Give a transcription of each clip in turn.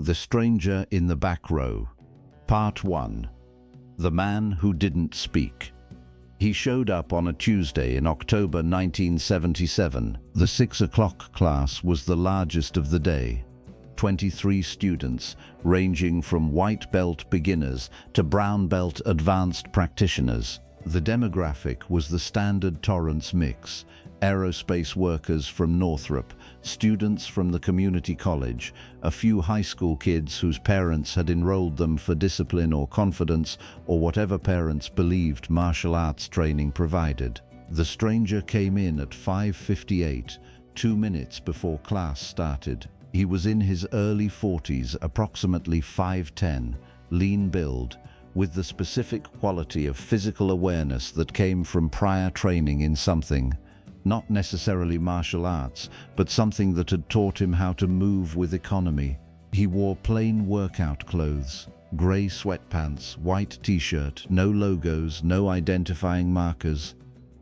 The Stranger in the Back Row. Part 1. The Man Who Didn't Speak. He showed up on a Tuesday in October 1977. The 6 o'clock class was the largest of the day. 23 students, ranging from white belt beginners to brown belt advanced practitioners. The demographic was the standard Torrance mix: aerospace workers from Northrop, students from the community college, a few high school kids whose parents had enrolled them for discipline or confidence or whatever parents believed martial arts training provided. The stranger came in at 5:58, 2 minutes before class started. He was in his early 40s, approximately 5'10", lean build, with the specific quality of physical awareness that came from prior training in something, not necessarily martial arts, but something that had taught him how to move with economy. He wore plain workout clothes, gray sweatpants, white t-shirt, no logos, no identifying markers.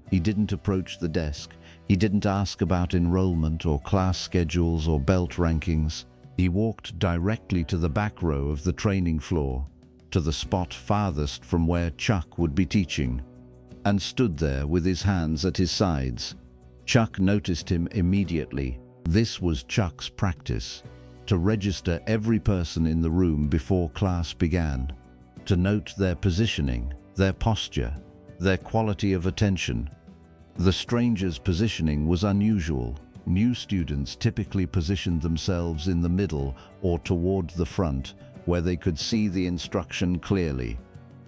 He didn't approach the desk. He didn't ask about enrollment or class schedules or belt rankings. He walked directly to the back row of the training floor, to the spot farthest from where Chuck would be teaching, and stood there with his hands at his sides. Chuck noticed him immediately. This was Chuck's practice: to register every person in the room before class began, to note their positioning, their posture, their quality of attention. The stranger's positioning was unusual. New students typically positioned themselves in the middle or toward the front, where they could see the instruction clearly.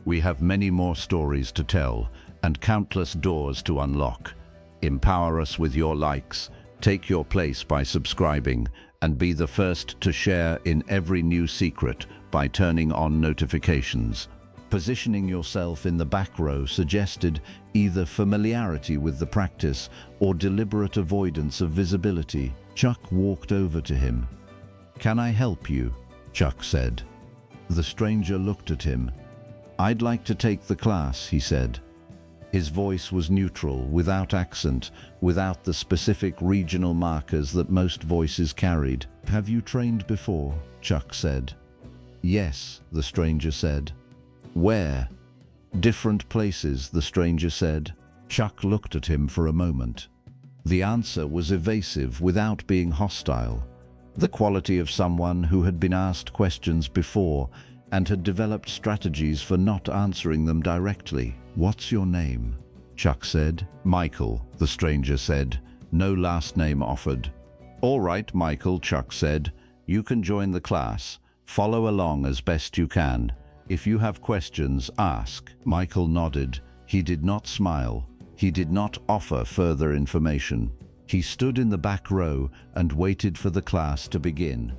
We have many more stories to tell and countless doors to unlock. Empower us with your likes, take your place by subscribing, and be the first to share in every new secret by turning on notifications. Positioning yourself in the back row suggested either familiarity with the practice or deliberate avoidance of visibility. Chuck walked over to him. "Can I help you?" Chuck said. The stranger looked at him. "I'd like to take the class," he said. His voice was neutral, without accent, without the specific regional markers that most voices carried. "Have you trained before?" Chuck said. "Yes," the stranger said. "Where?" "Different places," the stranger said. Chuck looked at him for a moment. The answer was evasive without being hostile, the quality of someone who had been asked questions before and had developed strategies for not answering them directly. "What's your name?" Chuck said. "Michael," the stranger said. No last name offered. "All right, Michael," Chuck said. "You can join the class. Follow along as best you can. If you have questions, ask." Michael nodded. He did not smile. He did not offer further information. He stood in the back row and waited for the class to begin.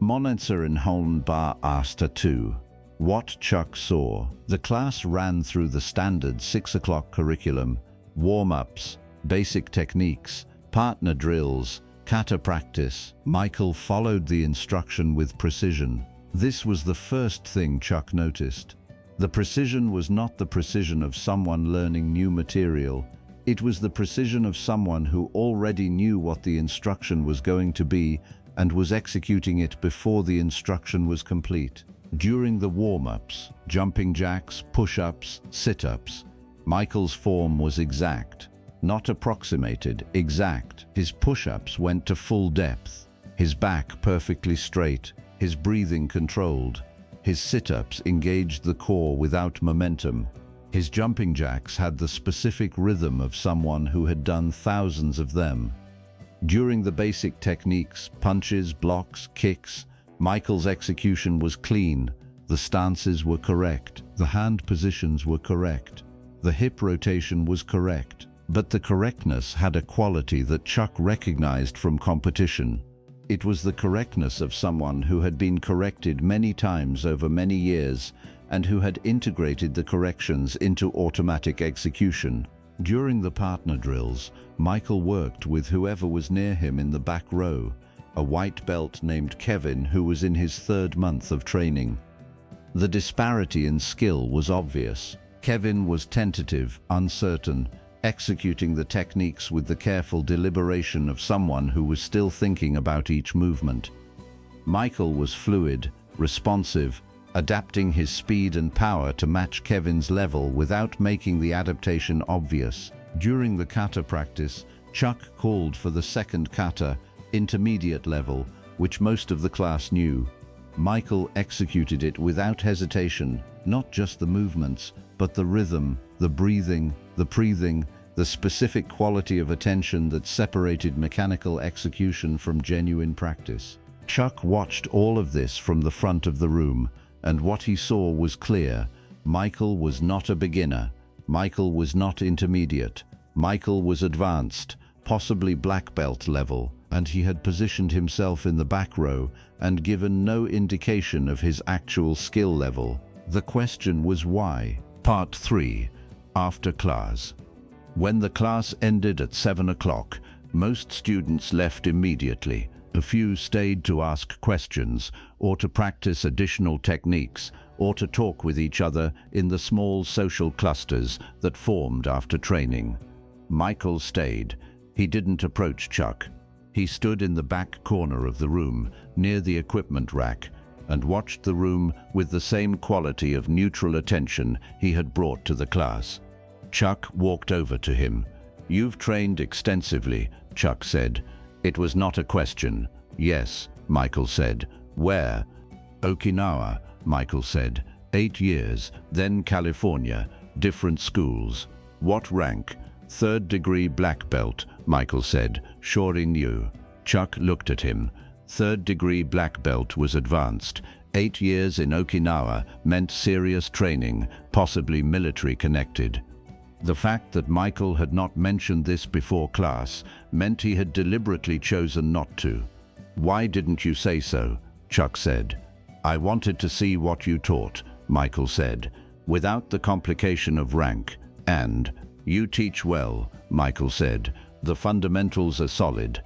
Monenser and Holmbar asked her too. What Chuck saw. The class ran through the standard 6 o'clock curriculum: warm-ups, basic techniques, partner drills, kata practice. Michael followed the instruction with precision. This was the first thing Chuck noticed. The precision was not the precision of someone learning new material. It was the precision of someone who already knew what the instruction was going to be and was executing it before the instruction was complete. During the warm-ups, jumping jacks, push-ups, sit-ups, Michael's form was exact, not approximated, exact. His push-ups went to full depth, his back perfectly straight, his breathing controlled. His sit-ups engaged the core without momentum. His jumping jacks had the specific rhythm of someone who had done thousands of them. During the basic techniques, punches, blocks, kicks, Michael's execution was clean. The stances were correct. The hand positions were correct. The hip rotation was correct. But the correctness had a quality that Chuck recognized from competition. It was the correctness of someone who had been corrected many times over many years and who had integrated the corrections into automatic execution. During the partner drills, Michael worked with whoever was near him in the back row, a white belt named Kevin who was in his 3rd month of training. The disparity in skill was obvious. Kevin was tentative, uncertain, executing the techniques with the careful deliberation of someone who was still thinking about each movement. Michael was fluid, responsive, adapting his speed and power to match Kevin's level without making the adaptation obvious. During the kata practice, Chuck called for the second kata, intermediate level, which most of the class knew. Michael executed it without hesitation, not just the movements, but the rhythm, the breathing, the specific quality of attention that separated mechanical execution from genuine practice. Chuck watched all of this from the front of the room, and what he saw was clear. Michael was not a beginner. Michael was not intermediate. Michael was advanced, possibly black belt level, and he had positioned himself in the back row and given no indication of his actual skill level. The question was why. Part 3. After class. When the class ended at 7 o'clock, most students left immediately. A few stayed to ask questions, or to practice additional techniques, or to talk with each other in the small social clusters that formed after training. Michael stayed. He didn't approach Chuck. He stood in the back corner of the room, near the equipment rack, and watched the room with the same quality of neutral attention he had brought to the class. Chuck walked over to him. "You've trained extensively," Chuck said. It was not a question. "Yes," Michael said. "Where?" "Okinawa," Michael said. 8 years, then California, different schools." "What rank?" "Third degree black belt," Michael said. "Shorin-ryu." Chuck looked at him. Third degree black belt was advanced. 8 years in Okinawa meant serious training, possibly military connected. The fact that Michael had not mentioned this before class meant he had deliberately chosen not to. "Why didn't you say so?" Chuck said. "I wanted to see what you taught," Michael said, "without the complication of rank. And you teach well," Michael said. "The fundamentals are solid.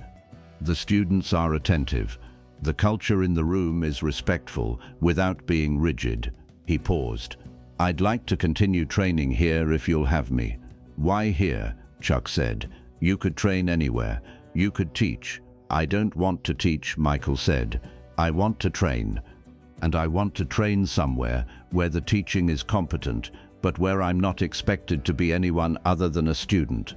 The students are attentive. The culture in the room is respectful, without being rigid." He paused. "I'd like to continue training here if you'll have me." "Why here?" Chuck said. "You could train anywhere. You could teach." "I don't want to teach," Michael said. "I want to train. And I want to train somewhere where the teaching is competent, but where I'm not expected to be anyone other than a student."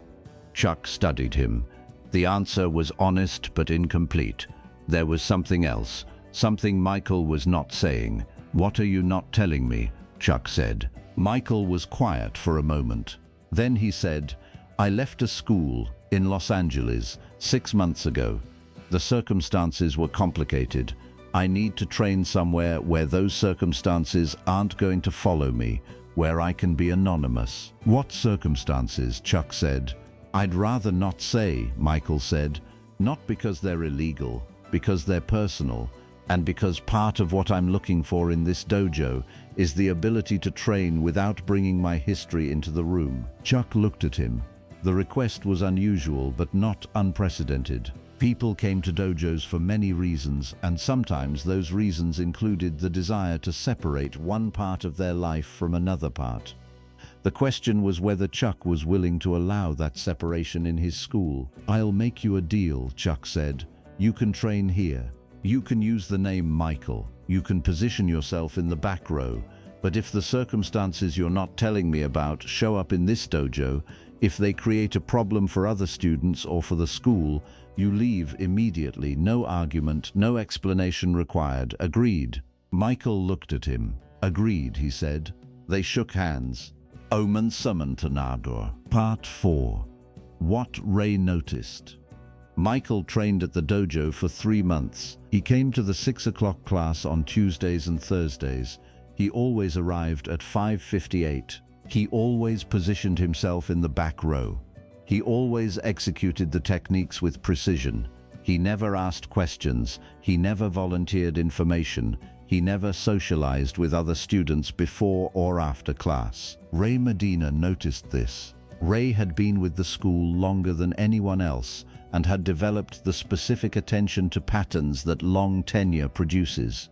Chuck studied him. The answer was honest but incomplete. There was something else, something Michael was not saying. "What are you not telling me?" Chuck said. Michael was quiet for a moment. Then he said, "I left a school in Los Angeles 6 months ago. The circumstances were complicated. I need to train somewhere where those circumstances aren't going to follow me, where I can be anonymous." "What circumstances?" Chuck said. "I'd rather not say," Michael said. "Not because they're illegal, because they're personal, and because part of what I'm looking for in this dojo is the ability to train without bringing my history into the room." Chuck looked at him. The request was unusual but not unprecedented. People came to dojos for many reasons, and sometimes those reasons included the desire to separate one part of their life from another part. The question was whether Chuck was willing to allow that separation in his school. "I'll make you a deal," Chuck said. "You can train here. You can use the name Michael. You can position yourself in the back row. But if the circumstances you're not telling me about show up in this dojo, if they create a problem for other students or for the school, you leave immediately. No argument, no explanation required. Agreed?" Michael looked at him. "Agreed," he said. They shook hands. Omen summoned to Nador. Part 4. What Ray noticed. Michael trained at the dojo for 3 months. He came to the 6 o'clock class on Tuesdays and Thursdays. He always arrived at 5:58. He always positioned himself in the back row. He always executed the techniques with precision. He never asked questions. He never volunteered information. He never socialized with other students before or after class. Ray Medina noticed this. Ray had been with the school longer than anyone else and had developed the specific attention to patterns that long tenure produces.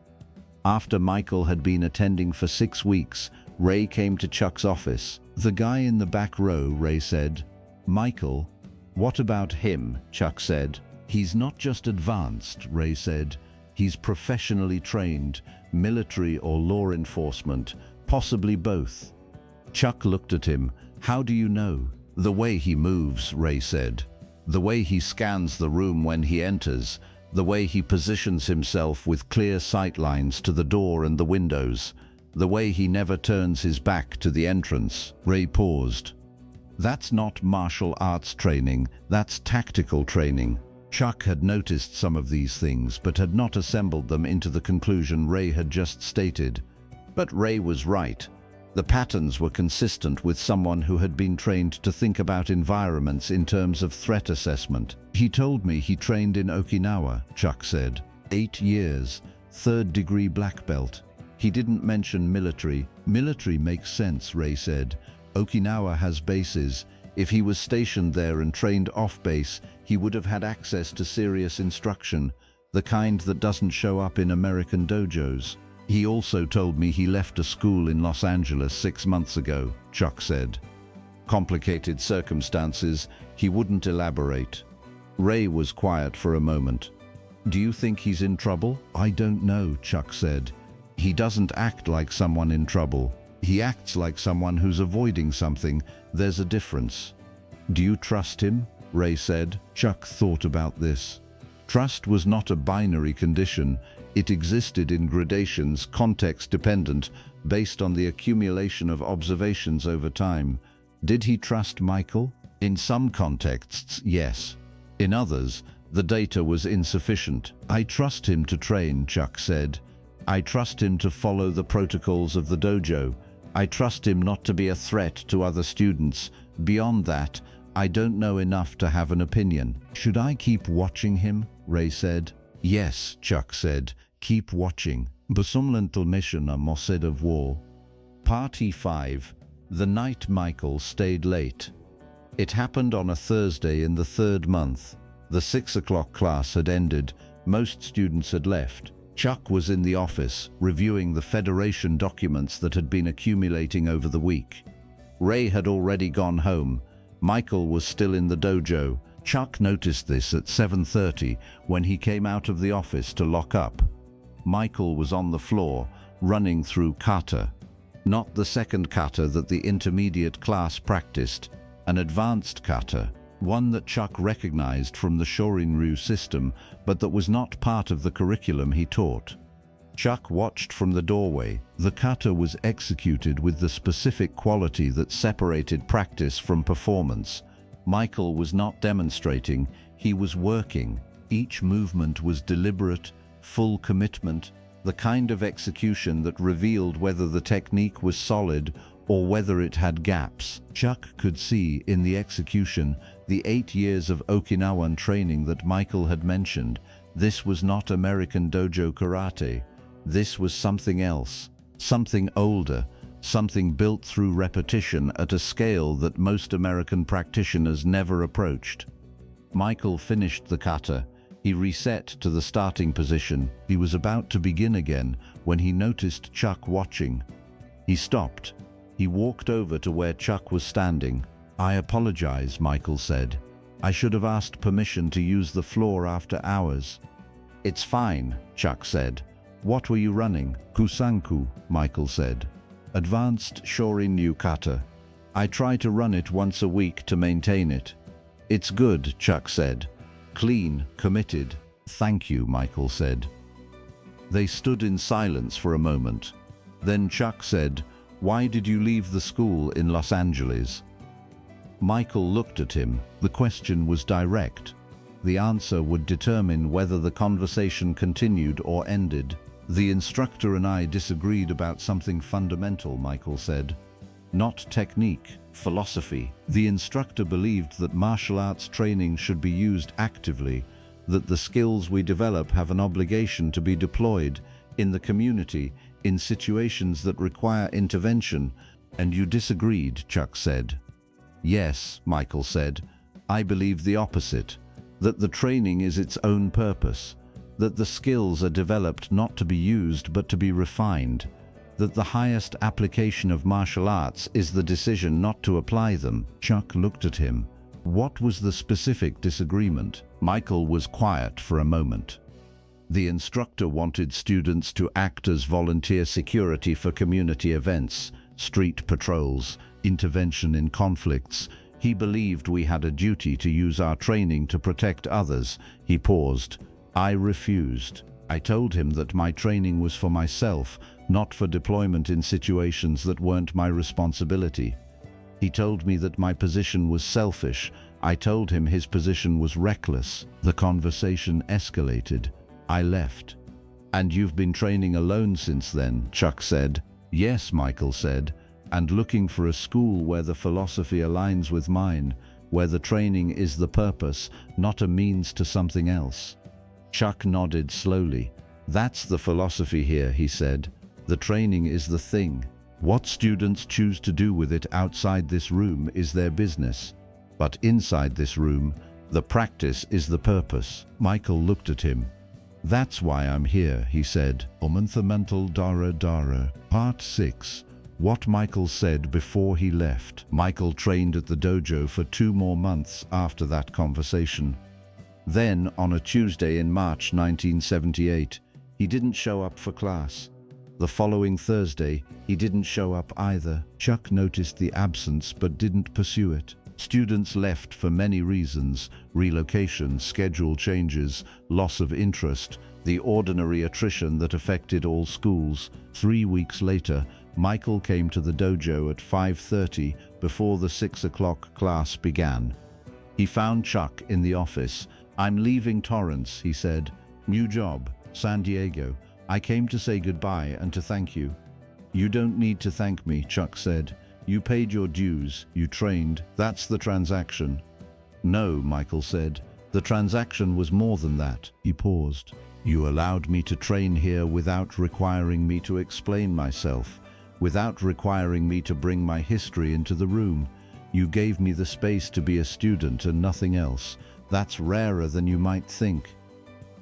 After Michael had been attending for 6 weeks, Ray came to Chuck's office. "The guy in the back row," Ray said. "Michael, what about him?" Chuck said. "He's not just advanced," Ray said. He's professionally trained, military or law enforcement, possibly both. Chuck looked at him. How do you know? The way he moves, Ray said. The way he scans the room when he enters. The way he positions himself with clear sight lines to the door and the windows. The way he never turns his back to the entrance. Ray paused. That's not martial arts training, that's tactical training. Chuck had noticed some of these things, but had not assembled them into the conclusion Ray had just stated. But Ray was right. The patterns were consistent with someone who had been trained to think about environments in terms of threat assessment. He told me he trained in Okinawa, Chuck said. 8 years, 3rd degree black belt. He didn't mention military. Military makes sense, Ray said. Okinawa has bases. If he was stationed there and trained off base, he would have had access to serious instruction, the kind that doesn't show up in American dojos. He also told me he left a school in Los Angeles 6 months ago, Chuck said. Complicated circumstances, he wouldn't elaborate. Ray was quiet for a moment. Do you think he's in trouble? I don't know, Chuck said. He doesn't act like someone in trouble. He acts like someone who's avoiding something. There's a difference. Do you trust him? Ray said. Chuck thought about this. Trust was not a binary condition. It existed in gradations, context-dependent, based on the accumulation of observations over time. Did he trust Michael? In some contexts, yes. In others, the data was insufficient. I trust him to train, Chuck said. I trust him to follow the protocols of the dojo. I trust him not to be a threat to other students. Beyond that, I don't know enough to have an opinion. Should I keep watching him? Ray said. Yes, Chuck said. Keep watching. Besumlental mission a Mossad of War. Party 5. The night Michael stayed late. It happened on a Thursday in the 3rd month. The 6 o'clock class had ended. Most students had left. Chuck was in the office, reviewing the Federation documents that had been accumulating over the week. Ray had already gone home. Michael was still in the dojo. Chuck noticed this at 7:30 when he came out of the office to lock up. Michael was on the floor, running through kata. Not the second kata that the intermediate class practiced, an advanced kata, one that Chuck recognized from the Shorin-ryu system, but that was not part of the curriculum he taught. Chuck watched from the doorway. The kata was executed with the specific quality that separated practice from performance. Michael was not demonstrating, he was working. Each movement was deliberate, full commitment, the kind of execution that revealed whether the technique was solid or whether it had gaps. Chuck could see in the execution the 8 years of Okinawan training that Michael had mentioned. This was not American dojo karate. This was something else, something older, something built through repetition at a scale that most American practitioners never approached. Michael finished the kata. He reset to the starting position. He was about to begin again when he noticed Chuck watching. He stopped. He walked over to where Chuck was standing. I apologize, Michael said. I should have asked permission to use the floor after hours. It's fine, Chuck said. What were you running? Kusanku, Michael said. Advanced Shorin-ryu kata. I try to run it once a week to maintain it. It's good, Chuck said. Clean, committed. Thank you, Michael said. They stood in silence for a moment. Then Chuck said, Why did you leave the school in Los Angeles? Michael looked at him. The question was direct. The answer would determine whether the conversation continued or ended. The instructor and I disagreed about something fundamental, Michael said. Not technique, philosophy. The instructor believed that martial arts training should be used actively, that the skills we develop have an obligation to be deployed in the community in situations that require intervention, and you disagreed, Chuck said. Yes, Michael said. I believe the opposite, that the training is its own purpose, that the skills are developed not to be used but to be refined, that the highest application of martial arts is the decision not to apply them. Chuck looked at him. What was the specific disagreement? Michael was quiet for a moment. The instructor wanted students to act as volunteer security for community events, street patrols, intervention in conflicts. He believed we had a duty to use our training to protect others. He paused. I refused. I told him that my training was for myself, not for deployment in situations that weren't my responsibility. He told me that my position was selfish. I told him his position was reckless. The conversation escalated. I left. And you've been training alone since then, Chuck said. Yes, Michael said, and looking for a school where the philosophy aligns with mine, where the training is the purpose, not a means to something else. Chuck nodded slowly. That's the philosophy here, he said. The training is the thing. What students choose to do with it outside this room is their business. But inside this room, the practice is the purpose. Michael looked at him. That's why I'm here, he said. Omenthamental Dara Dara, Part 6. What Michael said before he left. Michael trained at the dojo for 2 more months after that conversation. Then, on a Tuesday in March 1978, he didn't show up for class. The following Thursday, he didn't show up either. Chuck noticed the absence but didn't pursue it. Students left for many reasons: relocation, schedule changes, loss of interest, the ordinary attrition that affected all schools. 3 weeks later, Michael came to the dojo at 5:30 before the 6 o'clock class began. He found Chuck in the office. I'm leaving Torrance, he said. New job, San Diego. I came to say goodbye and to thank you. You don't need to thank me, Chuck said. You paid your dues, you trained, that's the transaction. No, Michael said. The transaction was more than that. He paused. You allowed me to train here without requiring me to explain myself, without requiring me to bring my history into the room. You gave me the space to be a student and nothing else. That's rarer than you might think.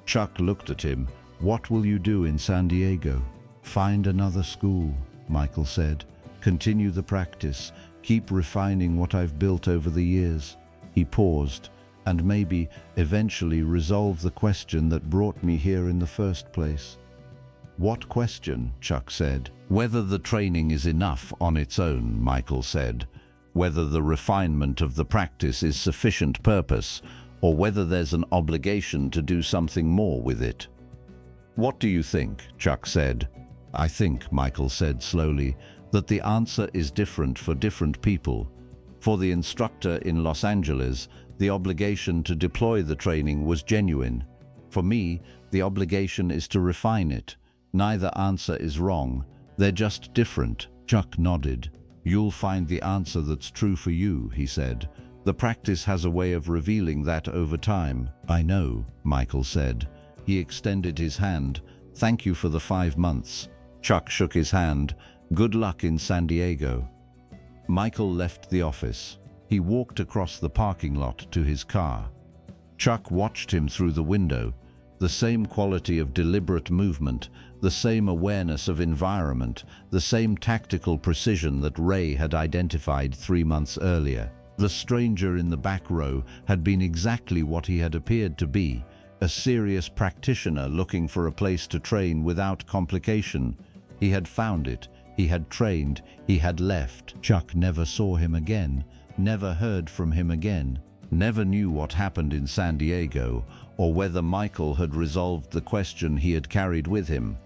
Chuck looked at him. What will you do in San Diego? Find another school, Michael said. Continue the practice. Keep refining what I've built over the years. He paused, and maybe, eventually resolve the question that brought me here in the first place. What question? Chuck said. Whether the training is enough on its own, Michael said. Whether the refinement of the practice is sufficient purpose, or whether there's an obligation to do something more with it. What do you think? Chuck said. I think, Michael said slowly, that the answer is different for different people. For the instructor in Los Angeles, the obligation to deploy the training was genuine. For me, the obligation is to refine it. Neither answer is wrong. They're just different. Chuck nodded. You'll find the answer that's true for you, he said. The practice has a way of revealing that over time. I know, Michael said. He extended his hand. Thank you for the 5 months. Chuck shook his hand. Good luck in San Diego. Michael left the office. He walked across the parking lot to his car. Chuck watched him through the window. The same quality of deliberate movement, the same awareness of environment, the same tactical precision that Ray had identified 3 months earlier. The stranger in the back row had been exactly what he had appeared to be, a serious practitioner looking for a place to train without complication. He had found it. He had trained, he had left. Chuck never saw him again, never heard from him again, never knew what happened in San Diego, or whether Michael had resolved the question he had carried with him.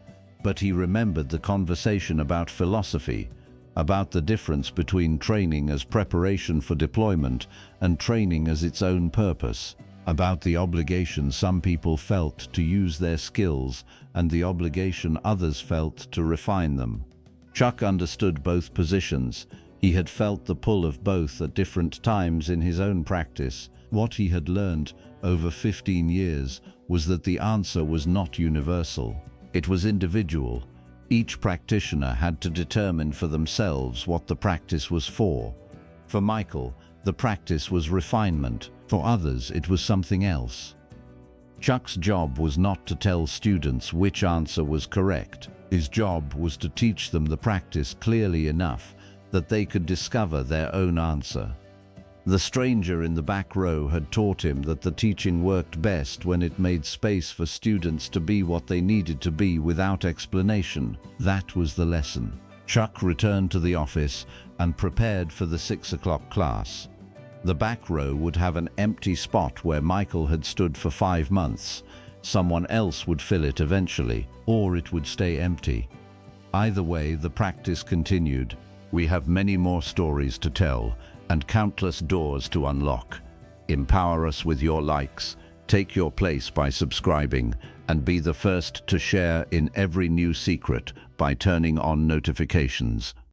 But he remembered the conversation about philosophy, about the difference between training as preparation for deployment and training as its own purpose, about the obligation some people felt to use their skills and the obligation others felt to refine them. Chuck understood both positions. He had felt the pull of both at different times in his own practice. What he had learned over 15 years was that the answer was not universal. It was individual. Each practitioner had to determine for themselves what the practice was for. For Michael, the practice was refinement. For others, it was something else. Chuck's job was not to tell students which answer was correct. His job was to teach them the practice clearly enough that they could discover their own answer. The stranger in the back row had taught him that the teaching worked best when it made space for students to be what they needed to be without explanation. That was the lesson. Chuck returned to the office and prepared for the 6 o'clock class. The back row would have an empty spot where Michael had stood for 5 months. Someone else would fill it eventually, or it would stay empty. Either way, the practice continued. We have many more stories to tell and countless doors to unlock. Empower us with your likes, take your place by subscribing, and be the first to share in every new secret by turning on notifications.